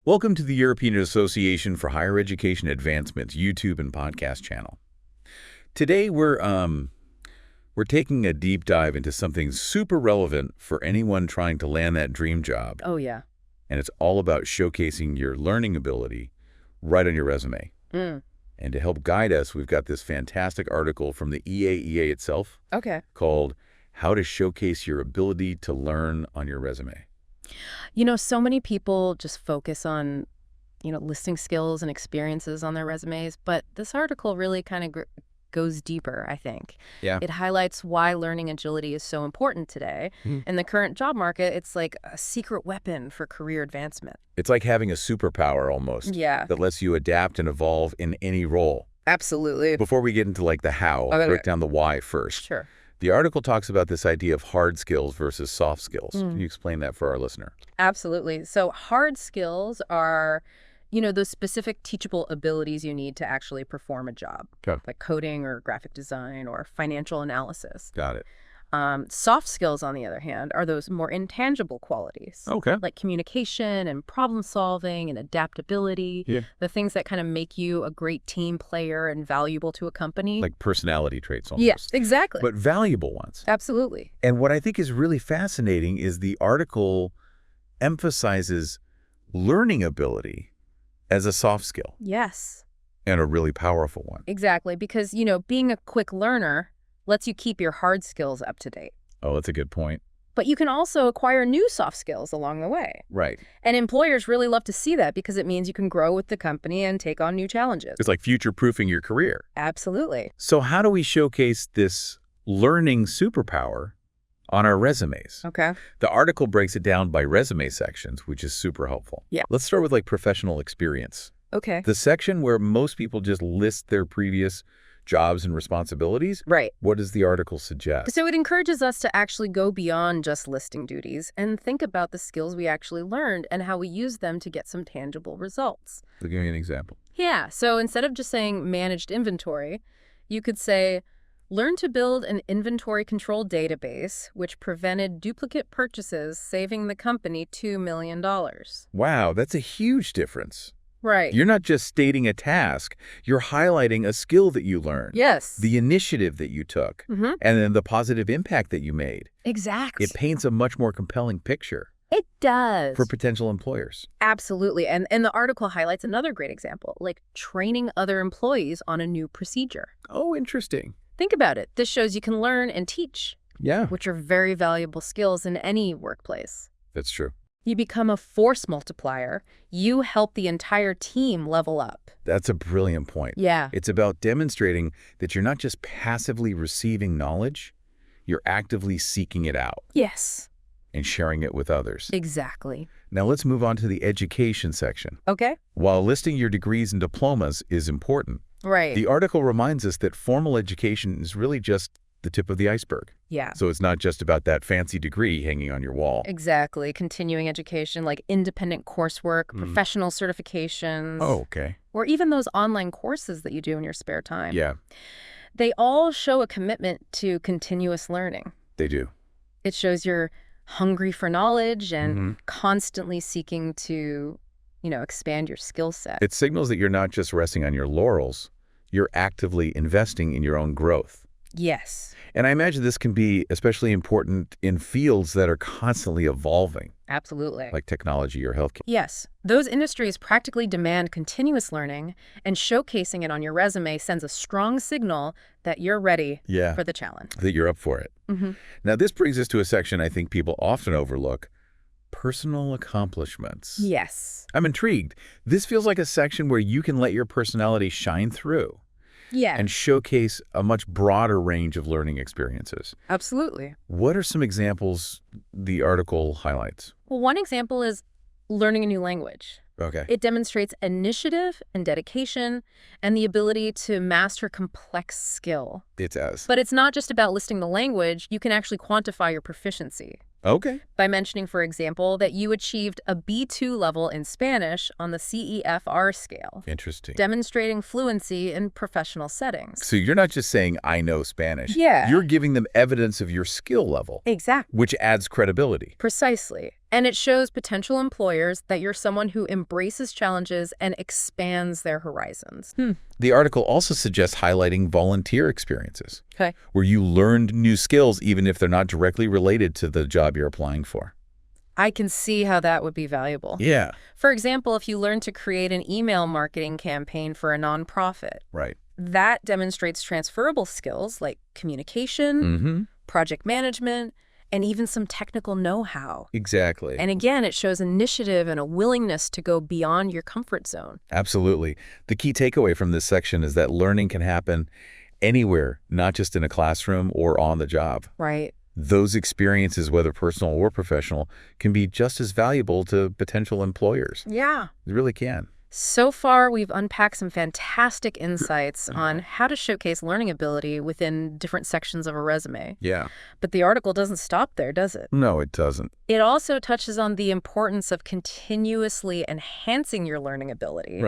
Welcome to the European Association for Higher Education Advancement's YouTube and podcast channel. Today we're taking a deep dive into something super relevant for anyone trying to land that dream job. Oh, yeah. And it's all about showcasing your learning ability right on your resume. And to help guide us, we've got this fantastic article from the EAEA itself Okay. called How to Showcase Your Ability to Learn on Your Resume. So many people just focus on, listing skills and experiences on their resumes, but this article really kind of goes deeper, I think. Yeah. It highlights why learning agility is so important today. In the current job market, it's like a secret weapon for career advancement. It's like having a superpower almost. Yeah. That lets you adapt and evolve in any role. Absolutely. Before we get into the how, Okay. break down the why first. Sure. The article talks about this idea of hard skills versus soft skills. Can you explain that for our listener? Absolutely. So hard skills are, those specific teachable abilities you need to actually perform a job, Okay. like coding or graphic design or financial analysis. Got it. Soft skills, on the other hand, are those more intangible qualities, Okay. like communication and problem solving and adaptability, Yeah. the things that kind of make you a great team player and valuable to a company. Like personality traits almost. Yes, exactly. But valuable ones. Absolutely. And what I think is really fascinating is the article emphasizes learning ability as a soft skill Yes, and a really powerful one. exactly. Because, being a quick learner lets you keep your hard skills up to date. Oh, that's a good point. But you can also acquire new soft skills along the way. Right. And employers really love to see that because it means you can grow with the company and take on new challenges. It's like future-proofing your career. Absolutely. So how do we showcase this learning superpower on our resumes? Okay. The article breaks it down by resume sections, which is super helpful. Yeah. Let's start with professional experience. Okay. The section where most people just list their previous jobs and responsibilities. Right. What does the article suggest? So it encourages us to actually go beyond just listing duties and think about the skills we actually learned and how we use them to get some tangible results. Give me an example. Yeah. So instead of just saying managed inventory, you could say, learn to build an inventory control database which prevented duplicate purchases, saving the company $2 million. Wow, that's a huge difference. Right. You're not just stating a task, you're highlighting a skill that you learned. Yes. The initiative that you took, and then the positive impact that you made. Exactly. It paints a much more compelling picture It does. for potential employers. Absolutely. And the article highlights another great example, like training other employees on a new procedure. Oh, interesting. Think about it. This shows you can learn and teach, Yeah, which are very valuable skills in any workplace. that's true. You become a force multiplier. You help the entire team level up. That's a brilliant point. Yeah. It's about demonstrating that you're not just passively receiving knowledge, you're actively seeking it out Yes. and sharing it with others. Exactly. Now let's move on to the education section. Okay. While listing your degrees and diplomas is important, Right. the article reminds us that formal education is really just the tip of the iceberg. Yeah. So it's not just about that fancy degree hanging on your wall. Exactly. Continuing education, like independent coursework, professional certifications. Oh, okay. Or even those online courses that you do in your spare time. Yeah, They all show a commitment to continuous learning. they do. It shows you're hungry for knowledge and constantly seeking to, expand your skill set. It signals that you're not just resting on your laurels, you're actively investing in your own growth. Yes, And I imagine this can be especially important in fields that are constantly evolving, absolutely. like technology or healthcare. Yes, those industries practically demand continuous learning, and showcasing it on your resume sends a strong signal that you're ready Yeah, for the challenge. that you're up for it. Now, this brings us to a section I think people often overlook, personal accomplishments. Yes. I'm intrigued. This feels like a section where you can let your personality shine through Yeah, and showcase a much broader range of learning experiences. absolutely. What are some examples the article highlights? Well, one example is learning a new language. Okay. It demonstrates initiative and dedication and the ability to master complex skill. It does. But it's not just about listing the language. You can actually quantify your proficiency Okay. by mentioning, for example, that you achieved a B2 level in Spanish on the CEFR scale, Interesting. demonstrating fluency in professional settings. So you're not just saying, I know Spanish. Yeah. You're giving them evidence of your skill level, Exactly. which adds credibility. Precisely. And it shows potential employers that you're someone who embraces challenges and expands their horizons. The article also suggests highlighting volunteer experiences, Okay. where you learned new skills even if they're not directly related to the job you're applying for. I can see how that would be valuable. Yeah. For example, if you learn to create an email marketing campaign for a nonprofit, Right. that demonstrates transferable skills like communication, Mm-hmm. project management, and even some technical know-how. Exactly. And again, it shows initiative and a willingness to go beyond your comfort zone. Absolutely. The key takeaway from this section is that learning can happen anywhere, not just in a classroom or on the job. Right. Those experiences, whether personal or professional, can be just as valuable to potential employers. Yeah. They really can. So far, we've unpacked some fantastic insights on how to showcase learning ability within different sections of a resume. Yeah. But the article doesn't stop there, does it? No, it doesn't. It also touches on the importance of continuously enhancing your learning ability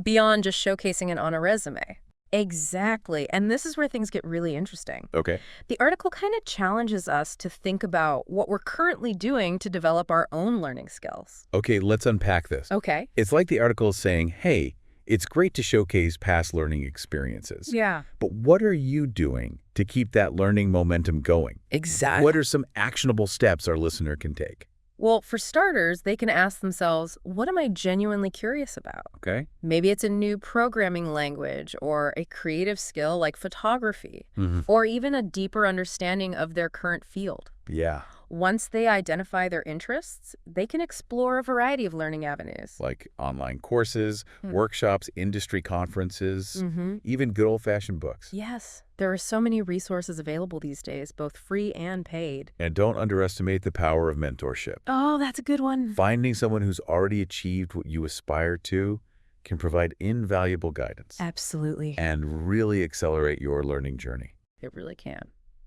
beyond just showcasing it on a resume. Exactly. And this is where things get really interesting. Okay. The article kind of challenges us to think about what we're currently doing to develop our own learning skills. Okay, let's unpack this. Okay. It's like the article is saying, hey, it's great to showcase past learning experiences. Yeah. But what are you doing to keep that learning momentum going? Exactly. What are some actionable steps our listener can take? Well, for starters, they can ask themselves, what am I genuinely curious about? Okay. Maybe it's a new programming language or a creative skill like photography, Mm-hmm. or even a deeper understanding of their current field. Yeah. Once they identify their interests, they can explore a variety of learning avenues. Like online courses, workshops, industry conferences, Mm-hmm. even good old-fashioned books. Yes, there are so many resources available these days, both free and paid. And don't underestimate the power of mentorship. Oh, that's a good one. Finding someone who's already achieved what you aspire to can provide invaluable guidance Absolutely. and really accelerate your learning journey. It really can.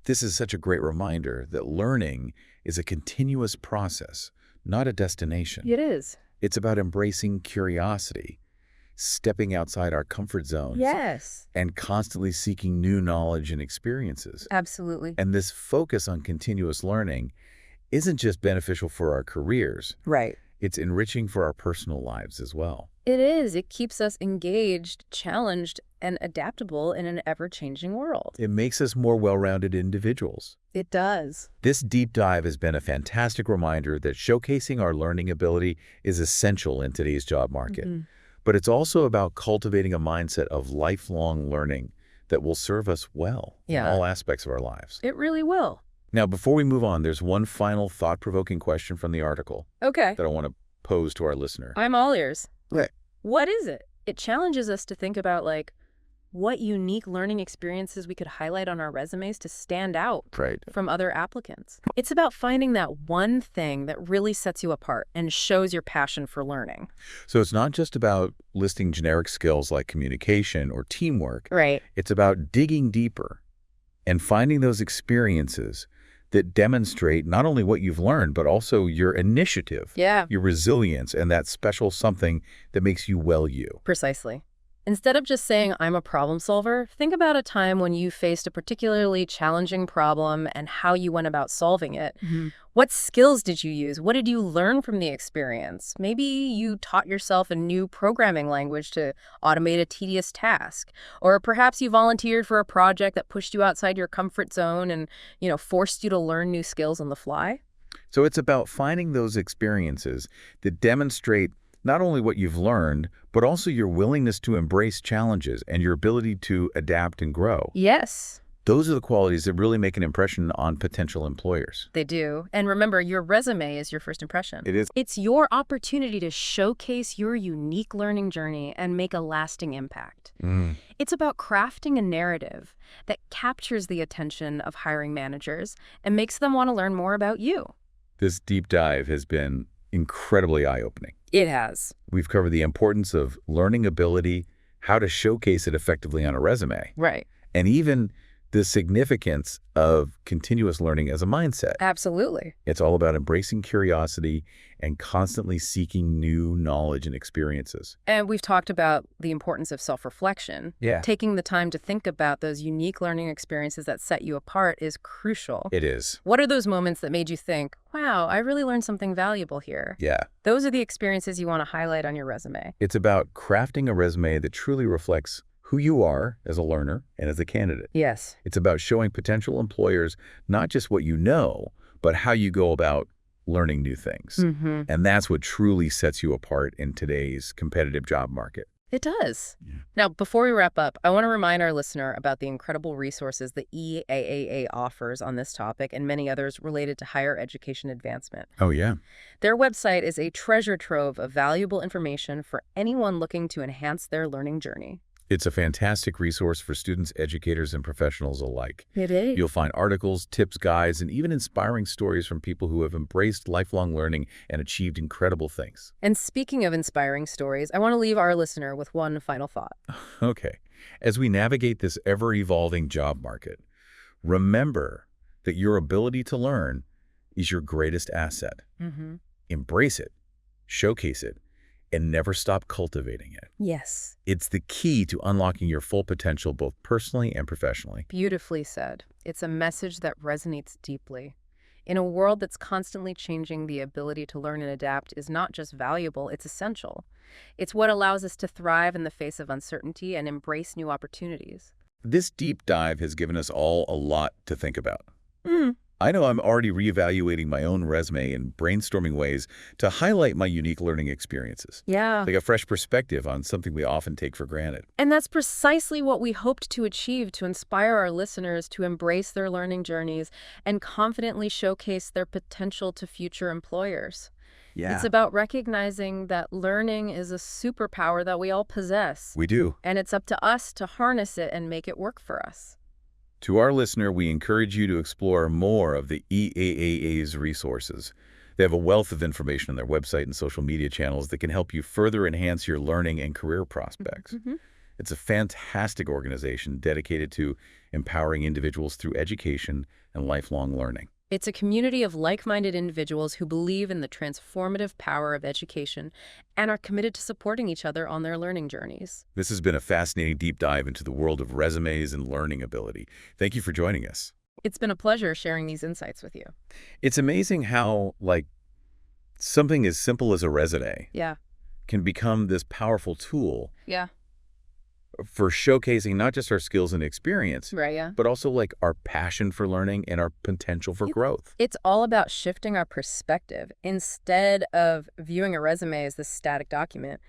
This is such a great reminder that learning is a continuous process, not a destination. It is. It's about embracing curiosity, stepping outside our comfort zones, Yes. and constantly seeking new knowledge and experiences. Absolutely. And this focus on continuous learning isn't just beneficial for our careers, Right. it's enriching for our personal lives as well. It is. It keeps us engaged, challenged, and adaptable in an ever-changing world. It makes us more well-rounded individuals. It does. This deep dive has been a fantastic reminder that showcasing our learning ability is essential in today's job market. Mhm. But it's also about cultivating a mindset of lifelong learning that will serve us well in Yeah. all aspects of our lives. It really will. Now, before we move on, there's one final thought-provoking question from the article Okay. that I want to pose to our listener. I'm all ears. Right. What is it? It challenges us to think about, like, what unique learning experiences we could highlight on our resumes to stand out Right. from other applicants. It's about finding that one thing that really sets you apart and shows your passion for learning. So it's not just about listing generic skills like communication or teamwork. Right. It's about digging deeper and finding those experiences that demonstrate not only what you've learned, but also your initiative, Yeah, your resilience, and that special something that makes you well you. precisely. Instead of just saying, I'm a problem solver, think about a time when you faced a particularly challenging problem and how you went about solving it. What skills did you use? What did you learn from the experience? Maybe you taught yourself a new programming language to automate a tedious task. Or perhaps you volunteered for a project that pushed you outside your comfort zone and, forced you to learn new skills on the fly. So it's about finding those experiences that demonstrate not only what you've learned, but also your willingness to embrace challenges and your ability to adapt and grow. Yes, Those are the qualities that really make an impression on potential employers. they do. And remember, your resume is your first impression. It is. It's your opportunity to showcase your unique learning journey and make a lasting impact. It's about crafting a narrative that captures the attention of hiring managers and makes them want to learn more about you. This deep dive has been incredibly eye-opening. It has. We've covered the importance of learning ability, how to showcase it effectively on a resume, Right. and even the significance of continuous learning as a mindset. Absolutely. It's all about embracing curiosity and constantly seeking new knowledge and experiences. And we've talked about the importance of self-reflection. Yeah. Taking the time to think about those unique learning experiences that set you apart is crucial. It is. What are those moments that made you think, wow, I really learned something valuable here? Yeah. Those are the experiences you want to highlight on your resume. It's about crafting a resume that truly reflects who you are as a learner and as a candidate. Yes. It's about showing potential employers not just what you know, but how you go about learning new things. Mm-hmm. And that's what truly sets you apart in today's competitive job market. It does. Yeah. Now, before we wrap up, I want to remind our listener about the incredible resources the EAAA offers on this topic and many others related to higher education advancement. Oh, yeah. Their website is a treasure trove of valuable information for anyone looking to enhance their learning journey. It's a fantastic resource for students, educators, and professionals alike. It is. You'll find articles, tips, guides, and even inspiring stories from people who have embraced lifelong learning and achieved incredible things. And speaking of inspiring stories, I want to leave our listener with one final thought. Okay. As we navigate this ever-evolving job market, remember that your ability to learn is your greatest asset. Mm-hmm. Embrace it, showcase it, and never stop cultivating it. Yes. It's the key to unlocking your full potential both personally and professionally. Beautifully said. It's a message that resonates deeply. In a world that's constantly changing, the ability to learn and adapt is not just valuable, it's essential. It's what allows us to thrive in the face of uncertainty and embrace new opportunities. This deep dive has given us all a lot to think about. Mm. I know I'm already reevaluating my own resume and brainstorming ways to highlight my unique learning experiences. Yeah. Like a fresh perspective on something we often take for granted. And that's precisely what we hoped to achieve, to inspire our listeners to embrace their learning journeys and confidently showcase their potential to future employers. Yeah. It's about recognizing that learning is a superpower that we all possess. We do. And it's up to us to harness it and make it work for us. To our listener, we encourage you to explore more of the EAAA's resources. They have a wealth of information on their website and social media channels that can help you further enhance your learning and career prospects. Mm-hmm. It's a fantastic organization dedicated to empowering individuals through education and lifelong learning. It's a community of like-minded individuals who believe in the transformative power of education and are committed to supporting each other on their learning journeys. This has been a fascinating deep dive into the world of resumes and learning ability. Thank you for joining us. It's been a pleasure sharing these insights with you. It's amazing how, something as simple as a resume Yeah. can become this powerful tool Yeah. for showcasing not just our skills and experience, Right, yeah. but also our passion for learning and our potential for growth. It's all about shifting our perspective. Instead of viewing a resume as this static document,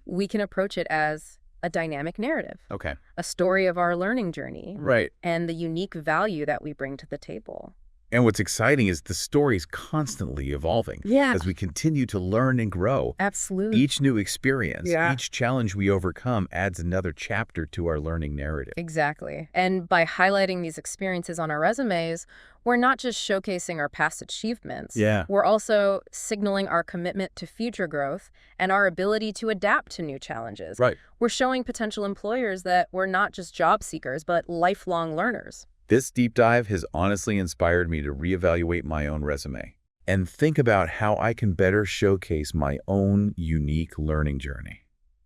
we can approach it as a dynamic narrative, Okay. a story of our learning journey, Right. and the unique value that we bring to the table. And what's exciting is the story's constantly evolving Yeah. as we continue to learn and grow. Absolutely. Each new experience, Yeah. each challenge we overcome adds another chapter to our learning narrative. Exactly. And by highlighting these experiences on our resumes, we're not just showcasing our past achievements. Yeah. We're also signaling our commitment to future growth and our ability to adapt to new challenges. Right. We're showing potential employers that we're not just job seekers, but lifelong learners. This deep dive has honestly inspired me to reevaluate my own resume and think about how I can better showcase my own unique learning journey.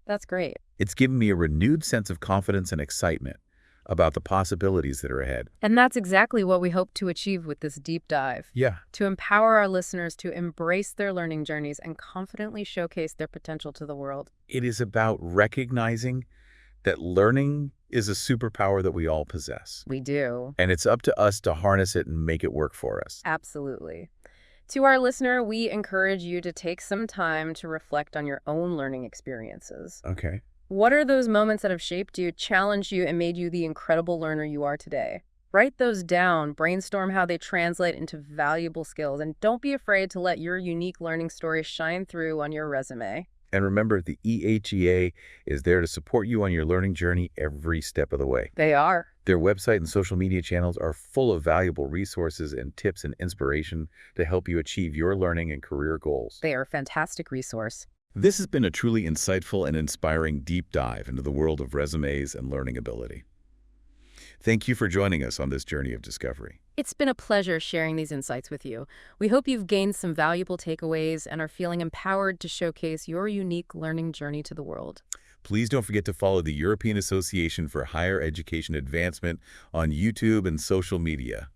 That's great. It's given me a renewed sense of confidence and excitement about the possibilities that are ahead. And that's exactly what we hope to achieve with this deep dive. Yeah. To empower our listeners to embrace their learning journeys and confidently showcase their potential to the world. It is about recognizing that learning is a superpower that we all possess. We do. And it's up to us to harness it and make it work for us. Absolutely. To our listener, we encourage you to take some time to reflect on your own learning experiences. Okay. What are those moments that have shaped you, challenged you, and made you the incredible learner you are today? Write those down, brainstorm how they translate into valuable skills, and don't be afraid to let your unique learning story shine through on your resume. And remember, the EHEA is there to support you on your learning journey every step of the way. They are. Their website and social media channels are full of valuable resources and tips and inspiration to help you achieve your learning and career goals. They are a fantastic resource. This has been a truly insightful and inspiring deep dive into the world of resumes and learning ability. Thank you for joining us on this journey of discovery. It's been a pleasure sharing these insights with you. We hope you've gained some valuable takeaways and are feeling empowered to showcase your unique learning journey to the world. Please don't forget to follow the European Association for Higher Education Advancement on YouTube and social media.